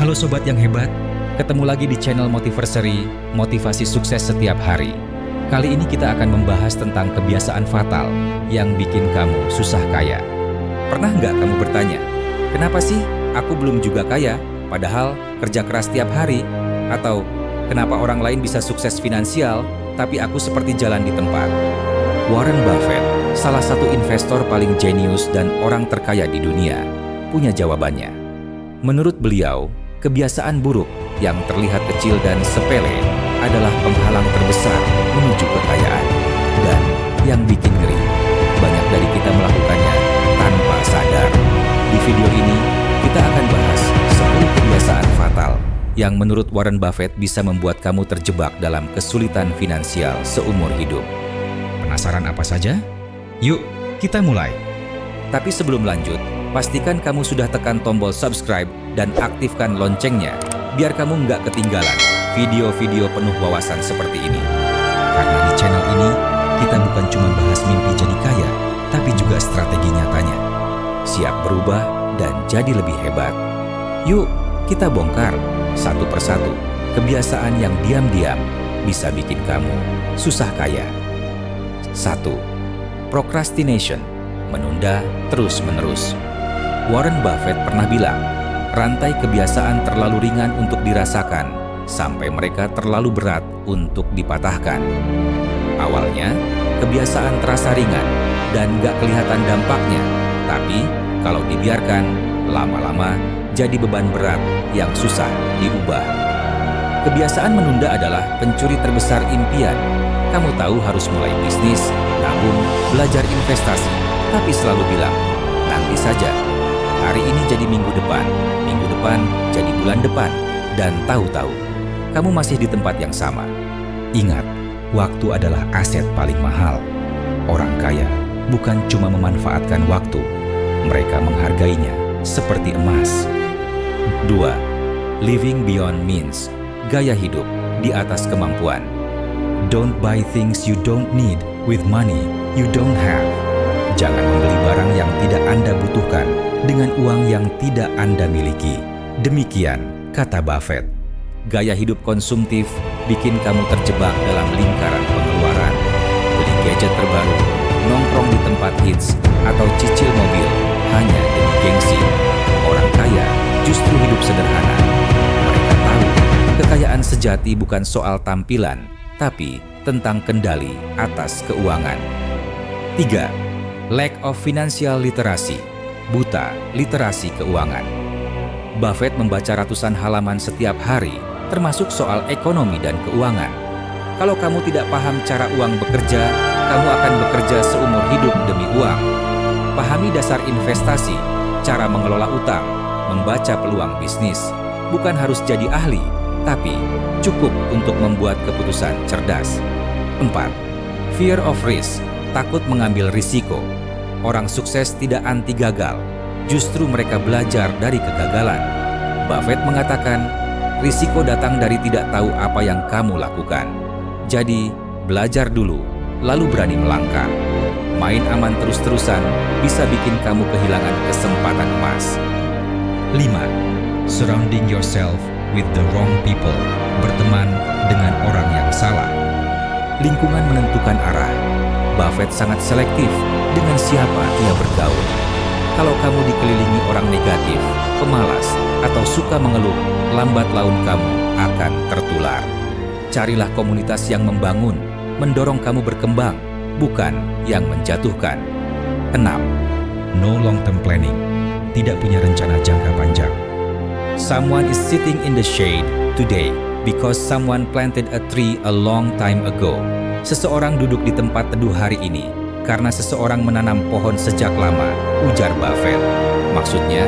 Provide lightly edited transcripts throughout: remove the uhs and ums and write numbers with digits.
Halo sobat yang hebat, ketemu lagi di channel Motiversary, motivasi sukses setiap hari. Kali ini kita akan membahas tentang kebiasaan fatal yang bikin kamu susah kaya. Pernah nggak kamu bertanya, kenapa sih aku belum juga kaya, padahal kerja keras tiap hari? Atau kenapa orang lain bisa sukses finansial, tapi aku seperti jalan di tempat? Warren Buffett, salah satu investor paling jenius dan orang terkaya di dunia, punya jawabannya. Menurut beliau, kebiasaan buruk yang terlihat kecil dan sepele adalah penghalang terbesar menuju kekayaan. Dan yang bikin ngeri, banyak dari kita melakukannya tanpa sadar. Di video ini, kita akan bahas 10 kebiasaan fatal yang menurut Warren Buffett bisa membuat kamu terjebak dalam kesulitan finansial seumur hidup. Penasaran apa saja? Yuk, kita mulai. Tapi sebelum lanjut, pastikan kamu sudah tekan tombol subscribe dan aktifkan loncengnya, biar kamu nggak ketinggalan video-video penuh wawasan seperti ini. Karena di channel ini, kita bukan cuma bahas mimpi jadi kaya, tapi juga strategi nyatanya. Siap berubah dan jadi lebih hebat. Yuk, kita bongkar satu persatu kebiasaan yang diam-diam bisa bikin kamu susah kaya. 1. Procrastination, menunda terus-menerus. Warren Buffett pernah bilang, rantai kebiasaan terlalu ringan untuk dirasakan, sampai mereka terlalu berat untuk dipatahkan. Awalnya, kebiasaan terasa ringan dan gak kelihatan dampaknya, tapi kalau dibiarkan, lama-lama jadi beban berat yang susah diubah. Kebiasaan menunda adalah pencuri terbesar impian. Kamu tahu harus mulai bisnis, nabung, belajar investasi, tapi selalu bilang, nanti saja. Hari ini jadi minggu depan jadi bulan depan, dan tahu-tahu, kamu masih di tempat yang sama. Ingat, waktu adalah aset paling mahal. Orang kaya bukan cuma memanfaatkan waktu, mereka menghargainya seperti emas. 2. Living beyond means, gaya hidup di atas kemampuan. Don't buy things you don't need with money you don't have. Jangan membeli barang yang tidak Anda butuhkan dengan uang yang tidak Anda miliki. Demikian kata Buffett. Gaya hidup konsumtif bikin kamu terjebak dalam lingkaran pengeluaran. Beli gadget terbaru, nongkrong di tempat hits, atau cicil mobil hanya demi gengsi. Orang kaya justru hidup sederhana. Mereka tahu kekayaan sejati bukan soal tampilan, tapi tentang kendali atas keuangan. 3. Lack of financial literacy, buta literasi keuangan. Buffett membaca ratusan halaman setiap hari, termasuk soal ekonomi dan keuangan. Kalau kamu tidak paham cara uang bekerja, kamu akan bekerja seumur hidup demi uang. Pahami dasar investasi, cara mengelola utang, membaca peluang bisnis. Bukan harus jadi ahli, tapi cukup untuk membuat keputusan cerdas. 4. Fear of risk, takut mengambil risiko. Orang sukses tidak anti gagal, justru mereka belajar dari kegagalan. Buffett mengatakan, risiko datang dari tidak tahu apa yang kamu lakukan. Jadi, belajar dulu, lalu berani melangkah. Main aman terus-terusan bisa bikin kamu kehilangan kesempatan emas. 5. Surrounding yourself with the wrong people, berteman dengan orang yang salah. Lingkungan menentukan arah. Buffett sangat selektif dengan siapa ia bergaul. Kalau kamu dikelilingi orang negatif, pemalas, atau suka mengeluh, lambat laun kamu akan tertular. Carilah komunitas yang membangun, mendorong kamu berkembang, bukan yang menjatuhkan. 6. No long-term planning, tidak punya rencana jangka panjang. Someone is sitting in the shade today because someone planted a tree a long time ago. Seseorang duduk di tempat teduh hari ini karena seseorang menanam pohon sejak lama, ujar Buffett. Maksudnya,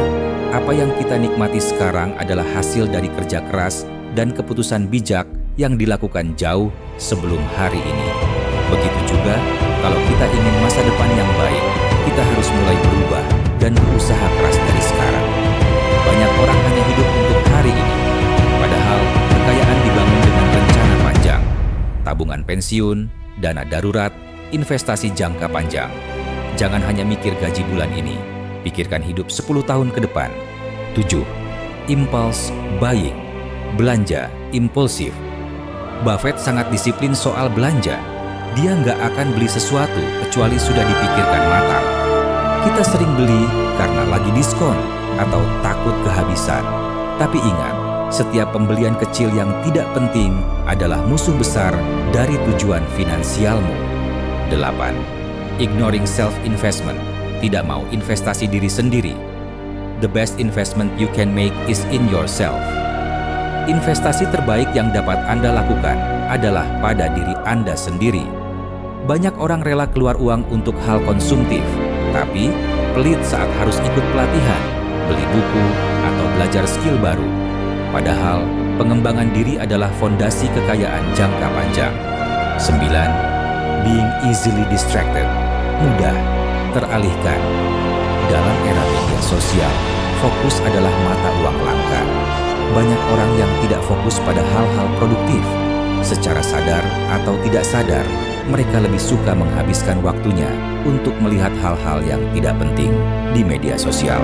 apa yang kita nikmati sekarang adalah hasil dari kerja keras dan keputusan bijak yang dilakukan jauh sebelum hari ini. Begitu juga, kalau kita ingin masa depan yang baik, kita harus mulai berubah dan berusaha keras dari sekarang. Banyak orang hanya hidup untuk hari ini, padahal kekayaan dibangun dengan rencana panjang. Tabungan pensiun, dana darurat, investasi jangka panjang. Jangan hanya mikir gaji bulan ini, pikirkan hidup 10 tahun ke depan. 7. impulse buying, belanja impulsif. Buffett sangat disiplin soal belanja. Dia nggak akan beli sesuatu kecuali sudah dipikirkan matang. Kita sering beli karena lagi diskon atau takut kehabisan. Tapi ingat, setiap pembelian kecil yang tidak penting adalah musuh besar dari tujuan finansialmu. 8. Ignoring self-investment. Tidak mau investasi diri sendiri. The best investment you can make is in yourself. Investasi terbaik yang dapat Anda lakukan adalah pada diri Anda sendiri. Banyak orang rela keluar uang untuk hal konsumtif, tapi pelit saat harus ikut pelatihan, beli buku, atau belajar skill baru. Padahal, pengembangan diri adalah fondasi kekayaan jangka panjang. 9. Being easily distracted. Mudah teralihkan. Dalam era media sosial, fokus adalah mata uang langka. Banyak orang yang tidak fokus pada hal-hal produktif. Secara sadar atau tidak sadar, mereka lebih suka menghabiskan waktunya untuk melihat hal-hal yang tidak penting di media sosial.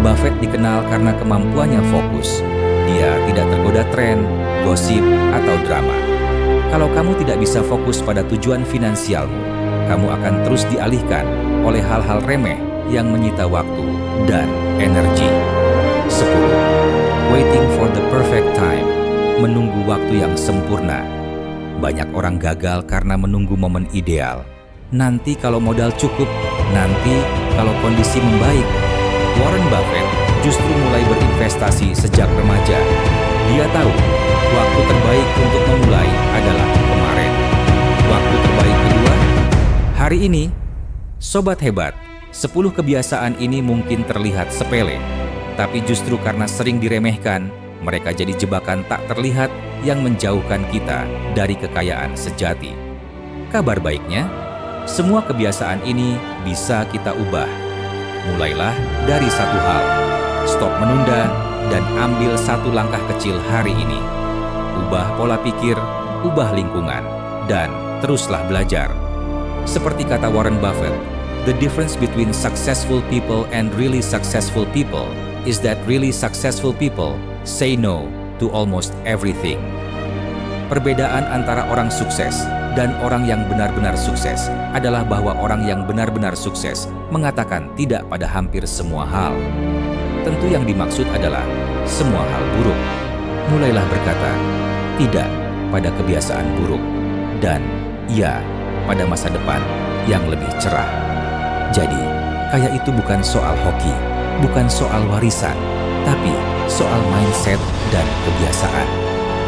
Buffett dikenal karena kemampuannya fokus. Dia tidak tergoda tren, gosip, atau drama. Kalau kamu tidak bisa fokus pada tujuan finansialmu, kamu akan terus dialihkan oleh hal-hal remeh yang menyita waktu dan energi. 10. Waiting for the perfect time. Menunggu waktu yang sempurna. Banyak orang gagal karena menunggu momen ideal. Nanti kalau modal cukup, nanti kalau kondisi membaik. Warren Buffett justru mulai berinvestasi sejak remaja. Dia tahu waktu terbaik untuk memulai adalah kemarin. Waktu terbaik kedua, hari ini. Sobat hebat, 10 kebiasaan ini mungkin terlihat sepele, tapi justru karena sering diremehkan, mereka jadi jebakan tak terlihat yang menjauhkan kita dari kekayaan sejati. Kabar baiknya, semua kebiasaan ini bisa kita ubah. Mulailah dari satu hal, stop menunda dan ambil satu langkah kecil hari ini. Ubah pola pikir, ubah lingkungan, dan teruslah belajar. Seperti kata Warren Buffett, the difference between successful people and really successful people is that really successful people say no to almost everything. Perbedaan antara orang sukses dan orang yang benar-benar sukses adalah bahwa orang yang benar-benar sukses mengatakan tidak pada hampir semua hal. Tentu yang dimaksud adalah semua hal buruk. Mulailah berkata tidak pada kebiasaan buruk dan ya pada masa depan yang lebih cerah. Jadi, kaya itu bukan soal hoki, bukan soal warisan, tapi soal mindset dan kebiasaan.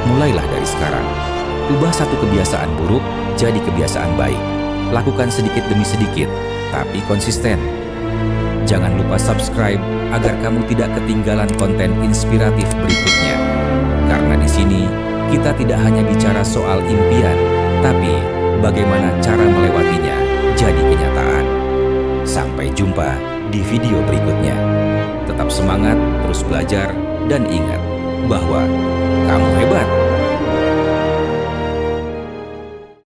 Mulailah dari sekarang. Ubah satu kebiasaan buruk jadi kebiasaan baik. Lakukan sedikit demi sedikit, tapi konsisten. Jangan lupa subscribe agar kamu tidak ketinggalan konten inspiratif berikutnya. Karena di sini, kita tidak hanya bicara soal impian, tapi bagaimana cara melewatinya jadi kenyataan. Sampai jumpa di video berikutnya. Tetap semangat, terus belajar, dan ingat bahwa kamu hebat.